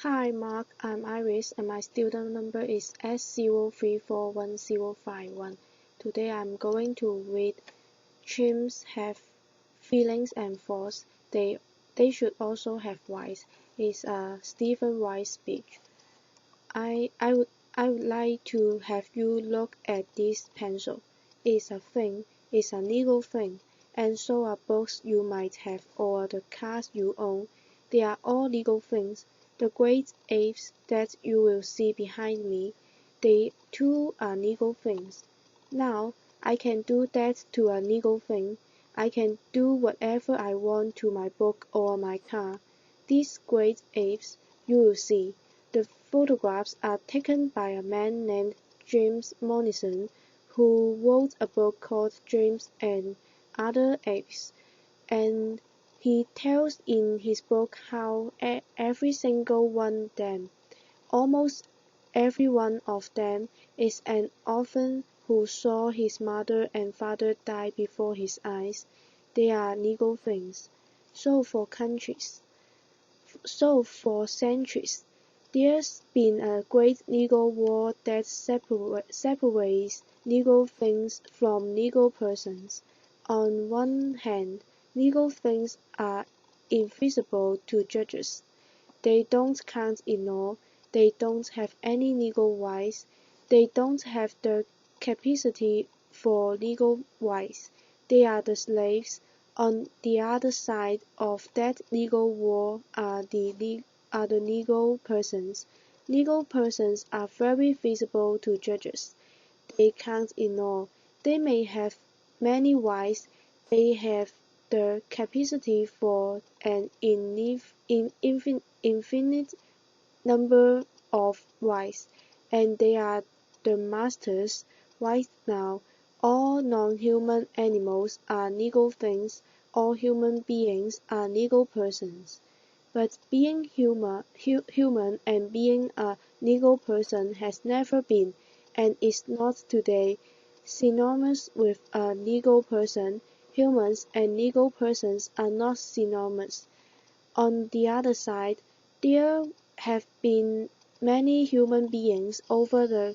Hi Mark, I'm Iris and my student number is S03411051. Today I'm going to read Chimps Have Feelings and Thoughts. They should also have rights. It's a Stephen Wright speech. I would like to have you look at this pencil. It's a thing, it's a legal thing, and so are books you might have or the cars you own. They are all legal things. The great apes that you will see behind me, they too are legal things. Now, I can do that to a legal thing. I can do whatever I want to my book or my car. These great apes, you will see. The photographs are taken by a man named James Morrison, who wrote a book called James and Other Apes, and he tells in his book how every single one of them, almost every one of them, is an orphan who saw his mother and father die before his eyes. They are legal things. So for centuries, there's been a great legal war that separates legal things from legal persons. On one hand, legal things are invisible to judges. They don't count in law, they don't have any legal rights, they don't have the capacity for legal rights. They are the slaves. On the other side of that legal war are the legal persons. Legal persons are very visible to judges. They count in law. They may have many rights. They have the capacity for an infinite number of rights, and they are the masters. Right now, all non-human animals are legal things, all human beings are legal persons. But being human and being a legal person has never been, and is not today, synonymous with a legal person. Humans and legal persons are not synonymous. On the other side, there have been many human beings over the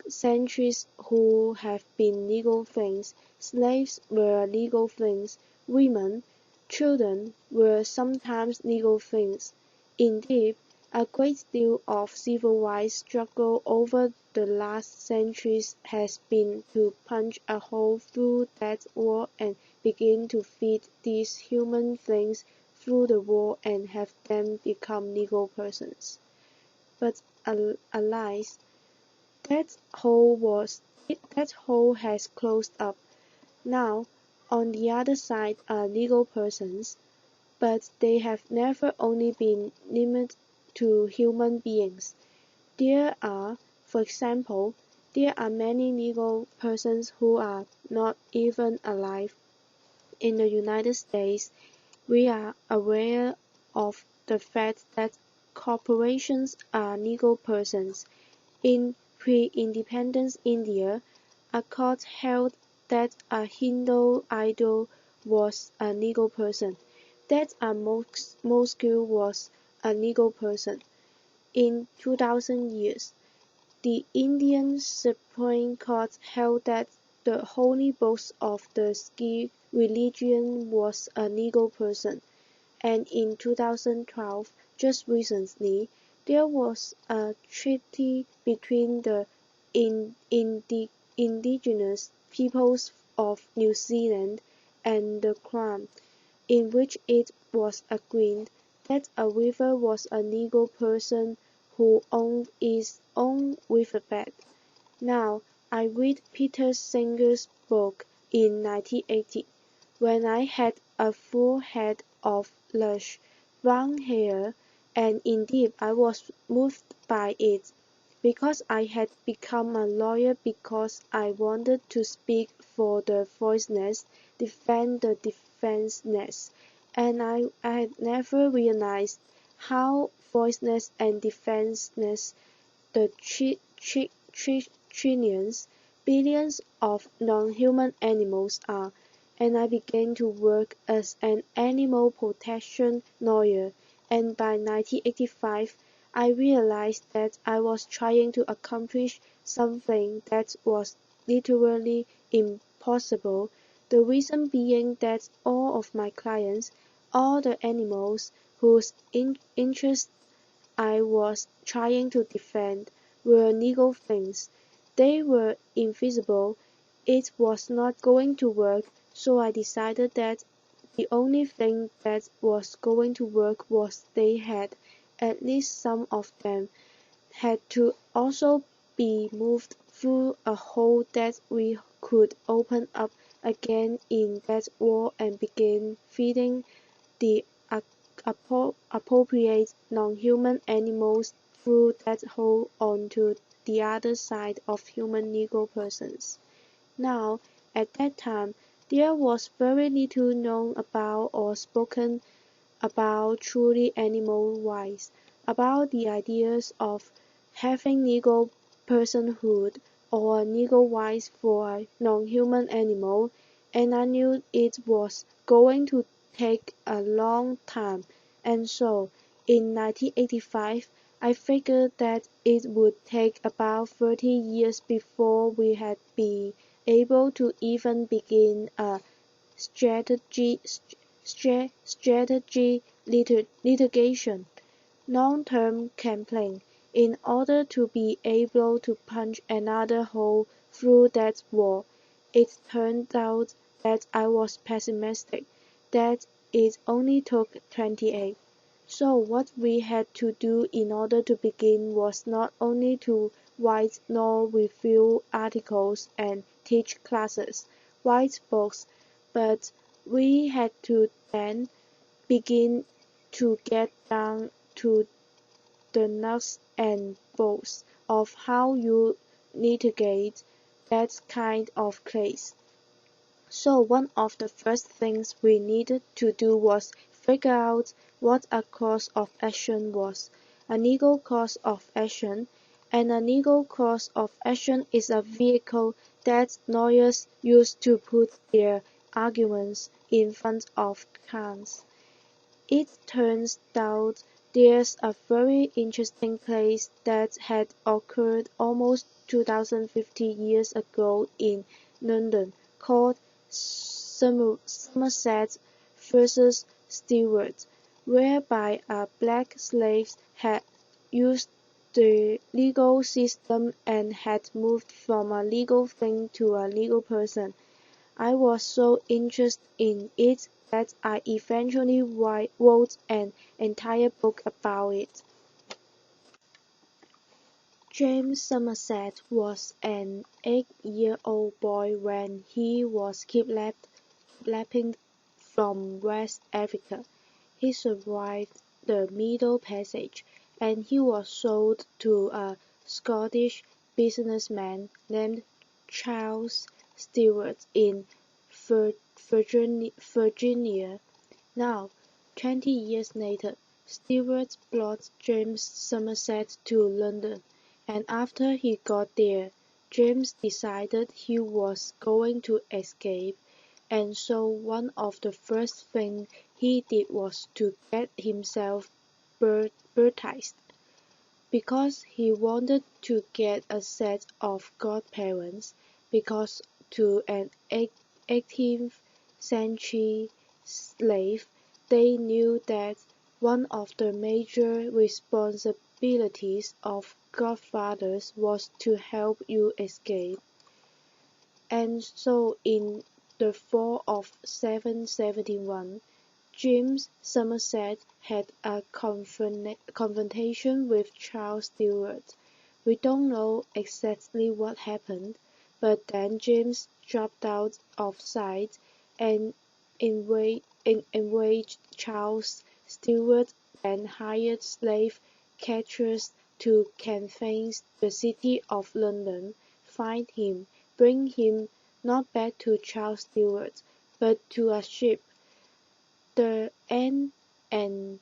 centuries who have been legal things. Slaves were legal things. Women, children were sometimes legal things. Indeed, a great deal of civil rights struggle over the last centuries has been to punch a hole through that wall and begin to feed these human things through the wall and have them become legal persons. But alas, that hole has closed up. Now, on the other side are legal persons, but they have never only been limited to human beings. There are, for example, there are many legal persons who are not even alive. In the United States, we are aware of the fact that corporations are legal persons. In pre-independence India, a court held that a Hindu idol was a legal person, that a mosque was a legal person. In 2000 years, the Indian Supreme Court held that the holy books of the Sikh religion was a legal person, and in 2012, just recently, there was a treaty between the indigenous peoples of New Zealand and the Crown, in which it was agreed that a river was a legal person who owned its own riverbed. Now, I read Peter Singer's book in 1980, when I had a full head of lush, brown hair, and indeed I was moved by it, because I had become a lawyer because I wanted to speak for the voiceless, defend the defenseless, and I had never realized how voiceless and defenseless the trillions, billions of non-human animals are, and I began to work as an animal protection lawyer, and by 1985 I realized that I was trying to accomplish something that was literally impossible, the reason being that all of my clients, all the animals whose interests I was trying to defend, were legal things. They were invisible. It was not going to work, so I decided that the only thing that was going to work was they had, at least some of them, had to also be moved through a hole that we could open up again in that wall and begin feeding the appropriate non-human animals through that hole onto the other side of human legal persons. Now, at that time, there was very little known about or spoken about truly animal rights, about the ideas of having legal personhood or legal rights for a non-human animal, and I knew it was going to take a long time, and so, in 1985, I figured that it would take about 30 years before we had been able to even begin a strategy litigation, long-term campaign, in order to be able to punch another hole through that wall. It turned out that I was pessimistic, that it only took 28. So what we had to do in order to begin was not only to write law review articles and teach classes, write books, but we had to then begin to get down to the nuts and bolts of how you litigate that kind of case. So one of the first things we needed to do was figure out what a cause of action was, a legal cause of action, and a legal cause of action is a vehicle that lawyers use to put their arguments in front of clients. It turns out there's a very interesting case that had occurred almost 2050 years ago in London called Somerset versus Stewart, whereby a black slave had used the legal system and had moved from a legal thing to a legal person. I was so interested in it that I eventually wrote an entire book about it. James Somerset was an 8-year-old boy when he was kidnapped from West Africa. He survived the Middle Passage, and he was sold to a Scottish businessman named Charles Stewart in Virginia. Now, 20 years later, Stewart brought James Somerset to London, and after he got there, James decided he was going to escape, and so one of the first things he did was to get himself baptized, because he wanted to get a set of godparents, because to an 18th century slave, they knew that one of the major responsibilities of godfathers was to help you escape. And so in the fall of 771, James Somerset had a confrontation with Charles Stewart. We don't know exactly what happened, but then James dropped out of sight and enraged Charles Stewart and hired slave catchers to canvass the city of London, find him, bring him not back to Charles Stewart, but to a ship, the Anne and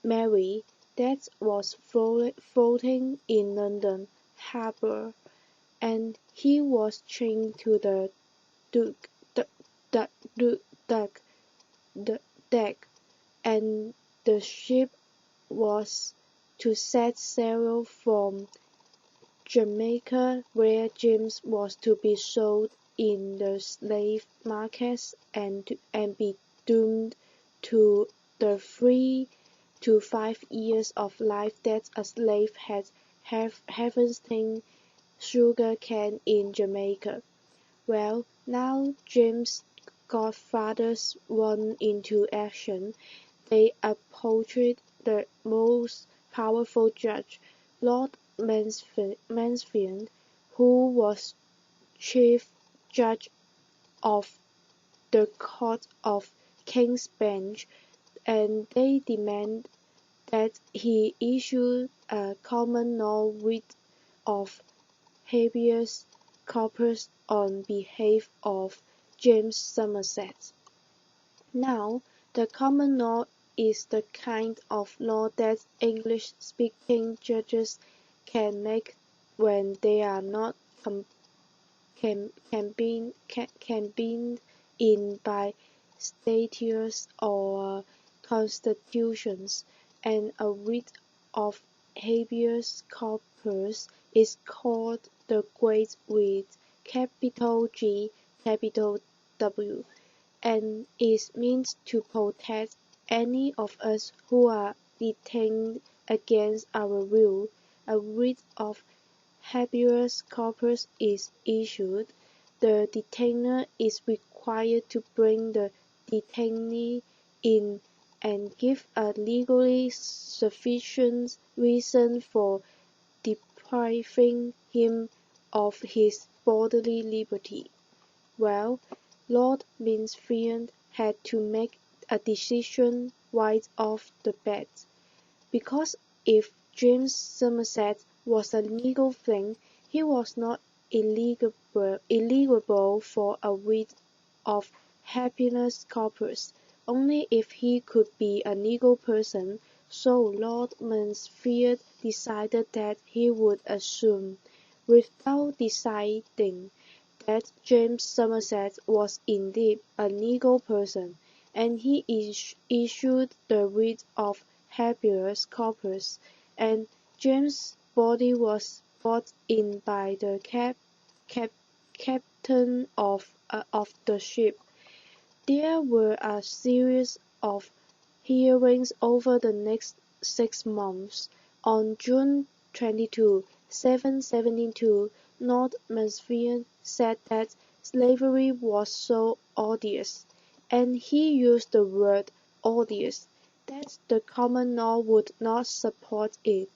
Mary, that was floating in London harbour, and he was chained to the Duke, deck, the deck, and the ship was to set sail from Jamaica, where James was to be sold in the slave markets and be doomed to the 3 to 5 years of life that a slave had harvesting sugar cane in Jamaica. Well, now James' godfathers went into action. They appointed the most powerful judge, Lord Mansfield, who was chief judge of the Court of King's Bench, and they demanded that he issue a common law writ of habeas corpus on behalf of James Somerset. Now, the common law is the kind of law that English-speaking judges can make when they are not campaigned in by statutes or constitutions, and a writ of habeas corpus is called the Great Writ, capital G, capital W, and is meant to protect any of us who are detained against our will. A writ of habeas corpus is issued. The detainer is required to bring the detainee in and give a legally sufficient reason for depriving him of his bodily liberty. Well, Lord Mansfield had to make a decision right off the bat, because if James Somerset was a legal thing, he was not eligible for a writ of habeas corpus, only if he could be a legal person. So Lord Mansfield decided that he would assume, without deciding, that James Somerset was indeed a legal person, and he issued the writ of habeas corpus, and James' body was brought in by the captain of the ship. There were a series of hearings over the next 6 months. On June 22, 772, Lord Mansfield said that slavery was so odious, and he used the word odious, that the common law would not support it,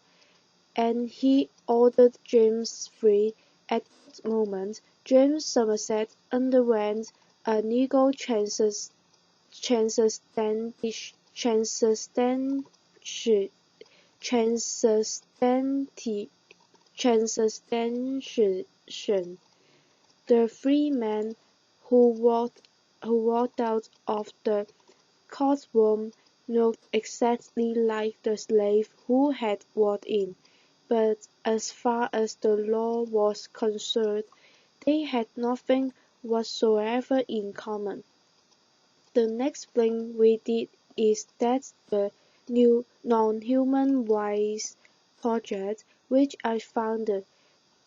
and he ordered James free. At that moment, James Somerset underwent a legal transubstantiation. The free man who walked out of the courtroom looked exactly like the slave who had walked in, but as far as the law was concerned, they had nothing whatsoever in common. The next thing we did is that the new Non-Human Rights Project, which I founded,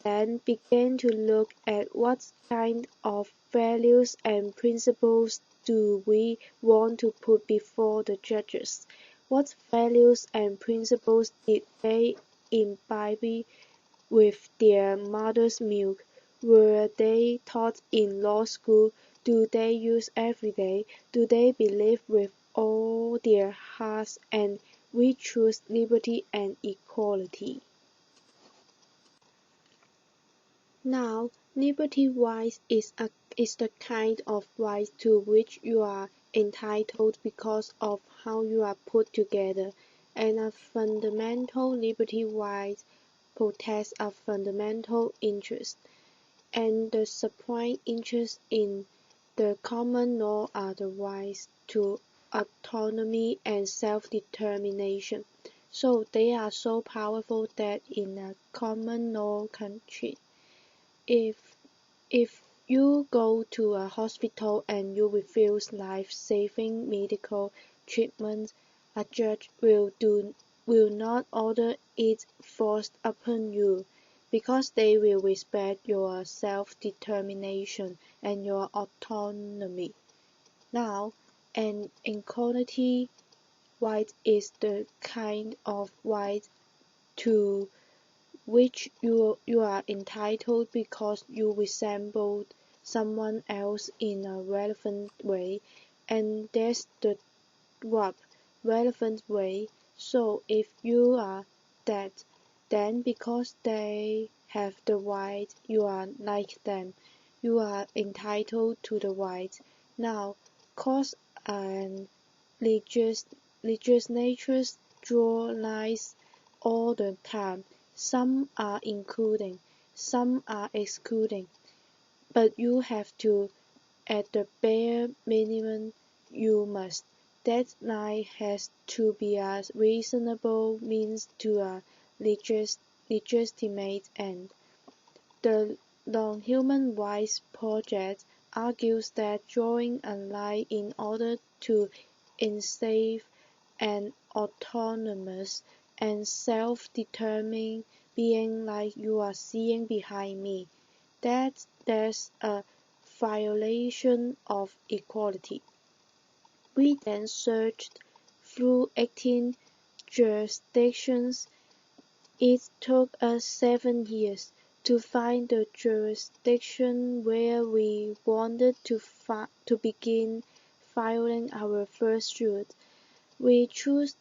then began to look at what kind of values and principles do we want to put before the judges. What values and principles did they imbibe with their mother's milk? Were they taught in law school? Do they use every day? Do they believe with all their hearts? And we choose liberty and equality. Now, liberty rights is the kind of right to which you are entitled because of how you are put together, and a fundamental liberty right protects a fundamental interest, and the supreme interests in the common law are the rights to autonomy and self-determination. So they are so powerful that in a common law country, if you go to a hospital and you refuse life-saving medical treatment, a judge will do will not order it forced upon you, because they will respect your self-determination and your autonomy. Now, an equality right is the kind of right to which you are entitled because you resemble someone else in a relevant way, and that's the rub, relevant way. So if you are that, then because they have the right, you are like them. You are entitled to the right. Now, cause and legislatures draw lines all the time. Some are including, some are excluding. But you have to, at the bare minimum, you must. That line has to be a reasonable means to a legitimate end. The Non-Human Rights Project argues that drawing a line in order to enslave an autonomous and self-determining being like you are seeing behind me, that there's a violation of equality. We then searched through 18 jurisdictions. It took us 7 years to find the jurisdiction where we wanted to begin filing our first suit. We chose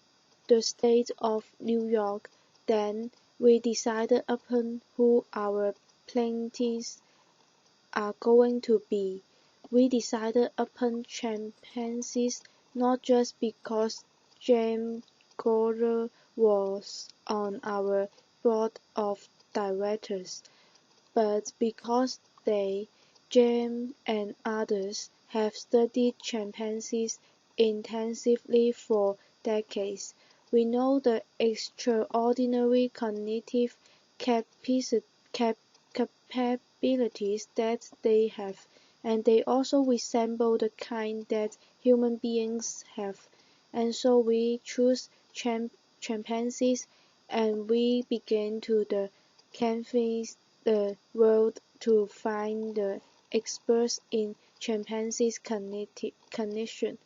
the state of New York. Then we decided upon who our plaintiffs are going to be. We decided upon chimpanzees not just because James Gordon was on our board of directors, but because they, James and others, have studied chimpanzees intensively for decades. We know the extraordinary cognitive capabilities that they have, and they also resemble the kind that human beings have. And so we choose chimpanzees, and we began to canvass the world to find the experts in chimpanzees cognition.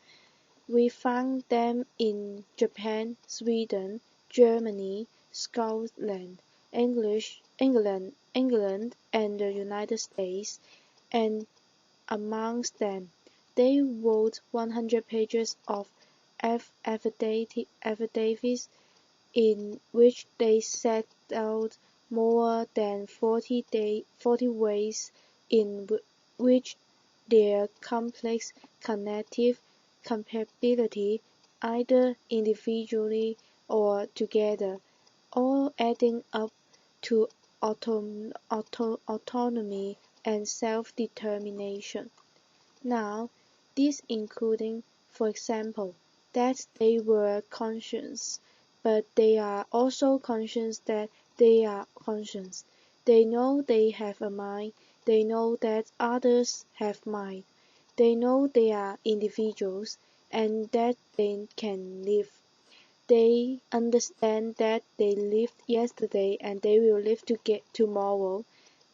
We found them in Japan, Sweden, Germany, Scotland, England, and the United States, and amongst them, they wrote 100 pages of affidavits in which they set out more than 40 ways in which their complex cognitive capability, either individually or together, all adding up to autonomy and self-determination. Now, this including, for example, that they were conscious, but they are also conscious that they are conscious. They know they have a mind, they know that others have mind. They know they are individuals, and that they can live. They understand that they lived yesterday and they will live tomorrow.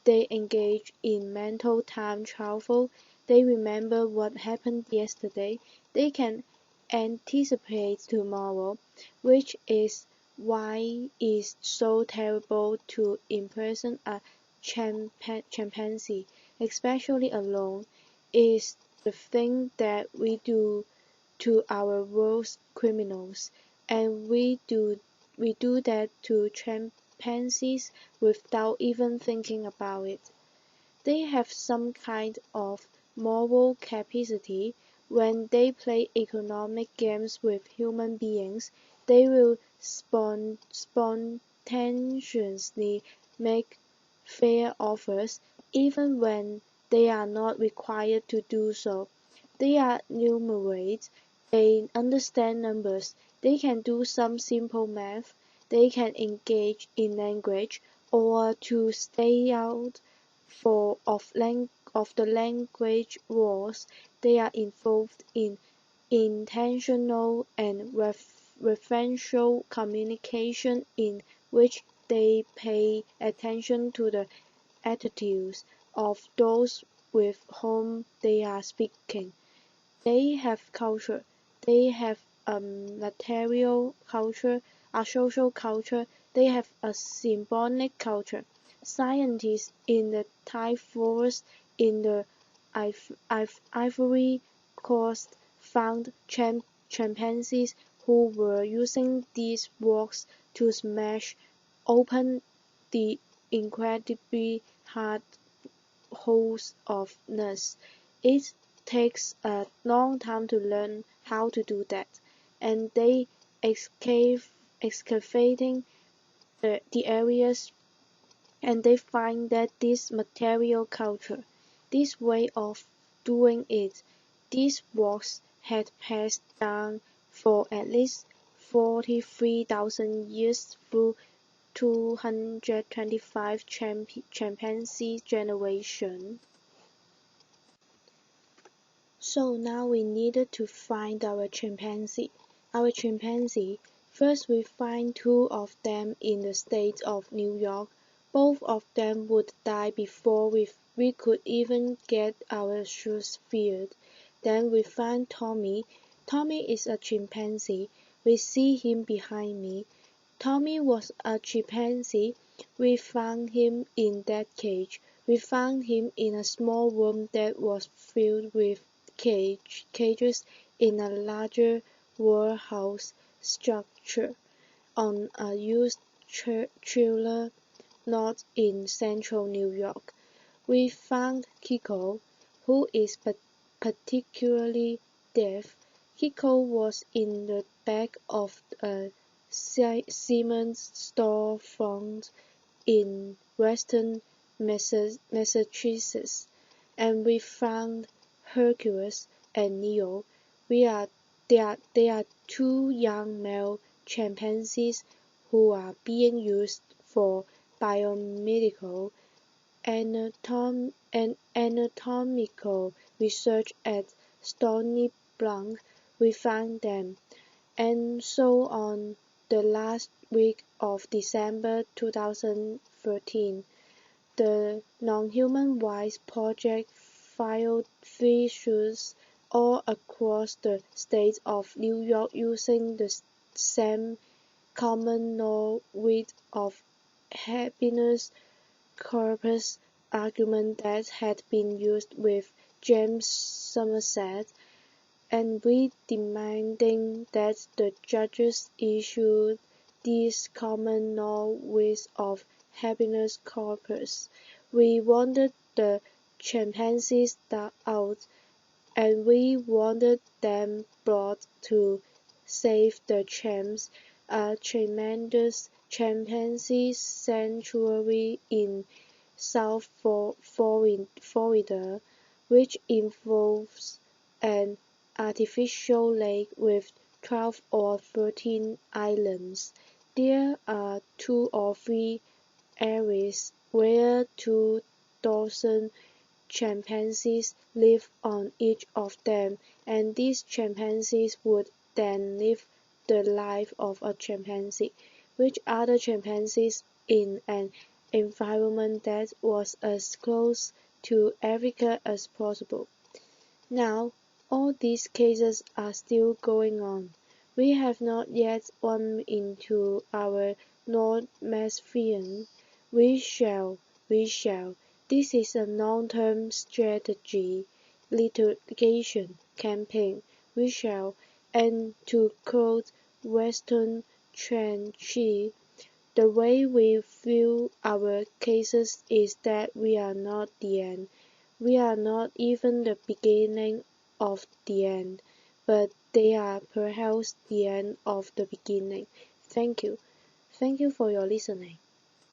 They engage in mental time travel. They remember what happened yesterday. They can anticipate tomorrow, which is why it's so terrible to imprison a chimpanzee, especially alone. Is the thing that we do to our worst criminals, and we do that to chimpanzees without even thinking about it. They have some kind of moral capacity. When they play economic games with human beings, they will spontaneously make fair offers, even when they are not required to do so. They are numerate, they understand numbers, they can do some simple math, they can engage in language, or to stay out of the language wars. They are involved in intentional and referential communication in which they pay attention to the attitudes of those with whom they are speaking. They have culture. They have a material culture, a social culture. They have a symbolic culture. Scientists in the Thai forest in the Ivory Coast found chimpanzees who were using these rocks to smash open the incredibly hard holes of nuts. It takes a long time to learn how to do that, and they excavating the areas, and they find that this material culture, this way of doing it, these rocks had passed down for at least 43,000 years through 225 chimpanzee generations. So now we needed to find our chimpanzee. First we find two of them in the state of New York. Both of them would die before we could even get our shoes filled. Then we find Tommy. Tommy is a chimpanzee. We see him behind me. Tommy was a chimpanzee. We found him in that cage. We found him in a small room that was filled with cages in a larger warehouse structure on a used trailer lot in central New York. We found Kiko, who is particularly deaf. Kiko was in the back of a Siemens storefront in Western Massachusetts, and we found Hercules and Neo. They are two young male chimpanzees who are being used for biomedical anatomical research at Stony Brook. We found them, and so on the last week of December 2013. The Non-Human Rights Project filed 3 suits all across the state of New York using the same common knowledge of habeas corpus argument that had been used with James Somerset, and we demanding that the judges issue this common knowledge of habeas corpus. We wanted the chimpanzees out, and we wanted them brought to save the chimps, a tremendous chimpanzee sanctuary in South Florida, which involves an artificial lake with 12 or 13 islands. There are 2 or 3 areas where 2 dozen chimpanzees live on each of them, and these chimpanzees would then live the life of a chimpanzee, with other chimpanzees in an environment that was as close to Africa as possible. Now, all these cases are still going on. We have not yet run into our North-Mesophian. We shall. This is a long-term strategy, litigation campaign. We shall. And to quote Weston Churchill, the way we view our cases is that we are not the end. We are not even the beginning of the end, but they are perhaps the end of the beginning. Thank you. Thank you for your listening.